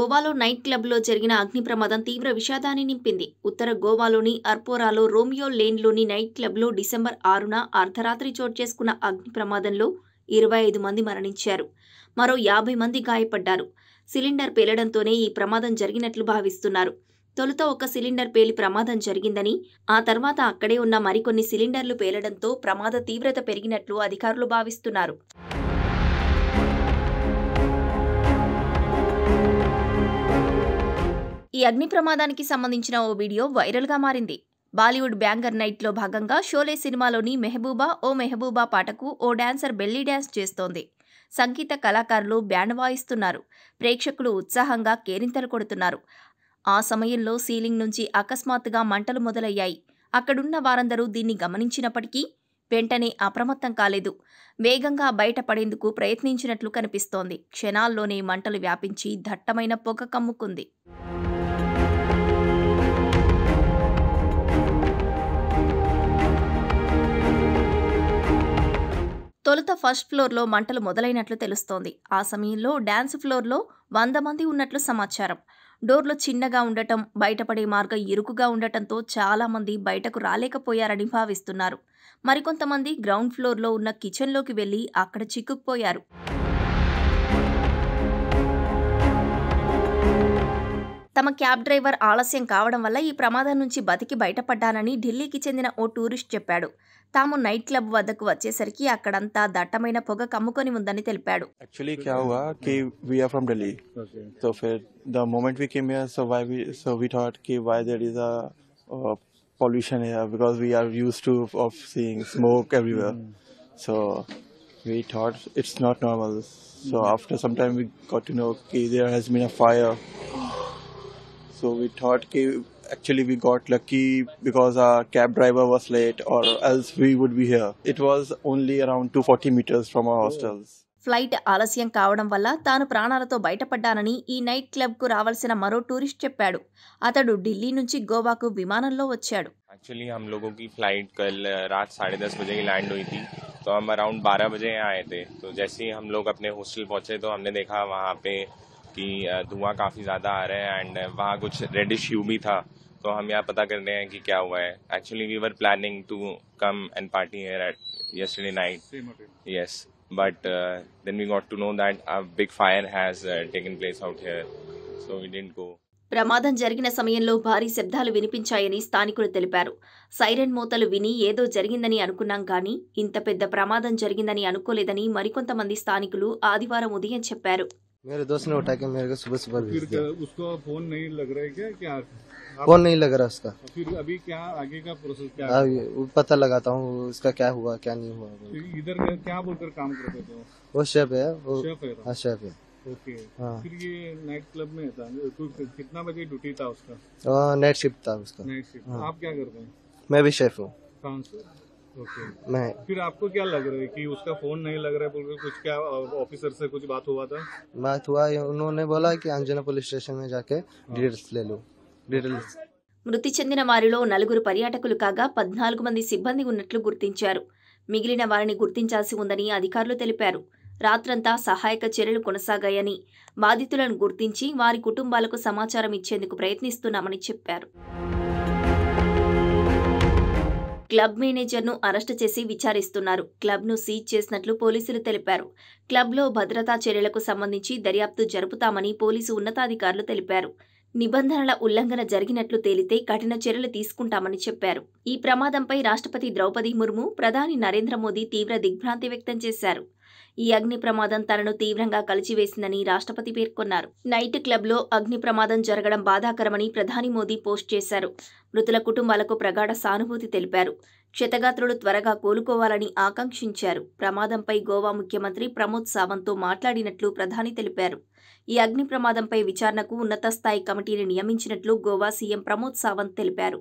గోవాలో నైట్ క్లబ్లో జరిగిన అగ్ని ప్రమాదం తీవ్ర విషాదాన్ని నింపింది. ఉత్తర గోవాలోని అర్పోరాలో రోమియో లేన్లోని నైట్ క్లబ్లో డిసెంబర్ 6న అర్ధరాత్రి చోటు చేసుకున్న అగ్ని ప్రమాదంలో 25 మంది మరణించారు. మరో 50 మంది గాయపడ్డారు. సిలిండర్ పేలడంతోనే ఈ ప్రమాదం జరిగినట్లు భావిస్తున్నారు. తొలుత ఒక సిలిండర్ పేలి ప్రమాదం జరిగిందని, ఆ తర్వాత అక్కడే ఉన్న మరికొన్ని సిలిండర్లు పేలడంతో ప్రమాద తీవ్రత పెరిగినట్లు అధికారులు భావిస్తున్నారు. ఈ అగ్ని ప్రమాదానికి సంబంధించిన ఓ వీడియో వైరల్గా మారింది. బాలీవుడ్ బ్యాంగర్ నైట్లో భాగంగా షోలే సినిమాలోని మెహబూబా ఓ మెహబూబా పాటకు ఓ డాన్సర్ బెల్లీ డ్యాన్స్ చేస్తోంది. సంగీత కళాకారులు బ్యాండ్ వాయిస్తున్నారు. ప్రేక్షకులు ఉత్సాహంగా కేరింతలు కొడుతున్నారు. ఆ సమయంలో సీలింగ్ నుంచి అకస్మాత్తుగా మంటలు మొదలయ్యాయి. అక్కడున్న వారందరూ దీన్ని గమనించినప్పటికీ వెంటనే అప్రమత్తం కాలేదు. వేగంగా బయటపడేందుకు ప్రయత్నించినట్లు కనిపిస్తోంది. క్షణాల్లోనే మంటలు వ్యాపించి దట్టమైన పొగ కమ్ముకుంది. తొలుత ఫస్ట్ ఫ్లోర్లో మంటలు మొదలైనట్లు తెలుస్తోంది. ఆ సమయంలో డాన్స్ ఫ్లోర్లో 100 మంది ఉన్నట్లు సమాచారం. డోర్లు చిన్నగా ఉండటం, బయటపడే మార్గం ఇరుకుగా ఉండటంతో చాలా మంది బయటకు రాలేకపోయారని భావిస్తున్నారు. మరికొంతమంది గ్రౌండ్ ఫ్లోర్లో ఉన్న కిచెన్లోకి వెళ్లి అక్కడ చిక్కుకుపోయారు. తమ క్యాబ్ డ్రైవర్ ఆలస్యం కావడం వల్ల ఈ ప్రమాదం నుంచి బతికి బయటపడ్డానని ఢిల్లీకి చెందిన ఓ టూరిస్ట్ చెప్పాడు. తాము నైట్ క్లబ్ వద్దకు వచ్చేసరికి అక్కడంతా దట్టమైన పొగ కమ్ముకొని ఉందని తెలిపాడు. Actually, क्या हुआ कि we are from Delhi. So फिर the moment we came here, so we thought कि why there is a pollution here because we are used to of seeing smoke everywhere. So we thought it's not normal. So after some time we got to know कि there has been a fire. So we thought कि actually we got lucky because our cab driver was late or else we would be here. It was only around 240 meters from our hostels. Flight ఆలస్యం కావడం వల్ల తాను ప్రాణాలతో బయటపడ్డానని ఈ night క్లబ్కు రావాల్సిన మరో tourist చెప్పాడు. అతడు ఢిల్లీ నుంచి గోవాకు విమానంలో వచ్చాడు. एक्चुअली हम लोगों की फ्लाइट कल रात 10:30 बजे की लैंड हुई थी, तो हम अराउंड 12 बजे यहाँ आए थे. तो जैसे ही हम लोग अपने हॉस्टल पहुंचे तो हमने देखा वहाँ पे कि धुआं काफ़ी ज़्यादा आ रहा है एंड वहाँ कुछ रेडिश ह्यू भी था. तो हम यहाँ पता कर रहे हैं कि क्या हुआ है. Actually we were planning to come and party here at yesterday night. Yes, but then we got to know that a big fire has taken place out here, so we didn't go. ప్రమాదం జరిగిన సమయంలో భారీ శబ్దాలు వినిపించాయని స్థానికులు తెలిపారు. Siren మోతలు విని ఏదో జరిగిందని అనుకున్నాం కానీ ఇంత పెద్ద ప్రమాదం జరిగిందని అనుకోలేదని మరికొంతమంది స్థానికులు ఆదివారం ఉదయం చెప్పారు. मेरे दोस्त ने उठा के मेरे को सुबह सुबह भेज दिया। उसको फोन नहीं लग रहा है क्या फोन नहीं लग रहा उसका। फिर अभी क्या आगे का प्रोसेस क्या है? पता लगाता हूँ उसका क्या हुआ क्या नहीं हुआ। इधर क्या बोलकर काम करते थे? वो शेफ है। हाँ शेफ है। ओके। फिर ये नाइट क्लब में था, कितना बजे ड्यूटी था उसका? नाइट शिफ्ट था उसका। Night shift. आप क्या करते हैं? मैं भी शेफ हूँ। कौन से? ओके। मैं। फिर आपको क्या लग रहा है कि उसका फोन नहीं लग रहा है बोलकर कुछ क्या ऑफिसर से कुछ बात हुआ था? बात हुआ, उन्होंने बोला कि अंजना पुलिस स्टेशन में जाके डिटेल्स ले लो। डिटेल्स। మృతి చెందిన వారిలో 4 పర్యాటకులు కాగా 14 మంది సిబ్బంది ఉన్నట్లు గుర్తించారు. మిగిలిన వారిని గుర్తించాల్సి ఉందని అధికారులు తెలిపారు. రాత్రంతా సహాయక చర్యలు కొనసాగాయని, బాధితులను గుర్తించి వారి కుటుంబాలకు సమాచారం ఇచ్చేందుకు ప్రయత్నిస్తున్నామని చెప్పారు. క్లబ్ మేనేజర్ను అరెస్టు చేసి విచారిస్తున్నారు. క్లబ్ను సీజ్ చేసినట్లు పోలీసులు తెలిపారు. క్లబ్లో భద్రతా చర్యలకు సంబంధించి దర్యాప్తు జరుపుతామని పోలీసు ఉన్నతాధికారులు తెలిపారు. నిబంధనల ఉల్లంఘన జరిగినట్లు తేలితే కఠిన చర్యలు తీసుకుంటామని చెప్పారు. ఈ ప్రమాదంపై రాష్ట్రపతి ద్రౌపది ముర్ము, ప్రధాని నరేంద్ర మోదీ తీవ్ర దిగ్భ్రాంతి వ్యక్తం చేశారు. ఈ అగ్ని ప్రమాదం తనను తీవ్రంగా కలిచివేసిందని రాష్ట్రపతి పేర్కొన్నారు. నైట్ క్లబ్లో అగ్ని ప్రమాదం జరగడం బాధాకరమని ప్రధాని మోదీ పోస్ట్ చేశారు. మృతుల కుటుంబాలకు ప్రగాఢ సానుభూతి తెలిపారు. క్షతగాత్రులు త్వరగా కోలుకోవాలని ఆకాంక్షించారు. ప్రమాదంపై గోవా ముఖ్యమంత్రి ప్రమోద్ సావంత్తో మాట్లాడినట్లు ప్రధాని తెలిపారు. ఈ అగ్ని ప్రమాదంపై విచారణకు ఉన్నత స్థాయి కమిటీని నియమించినట్లు గోవా సీఎం ప్రమోద్ సావంత్ తెలిపారు.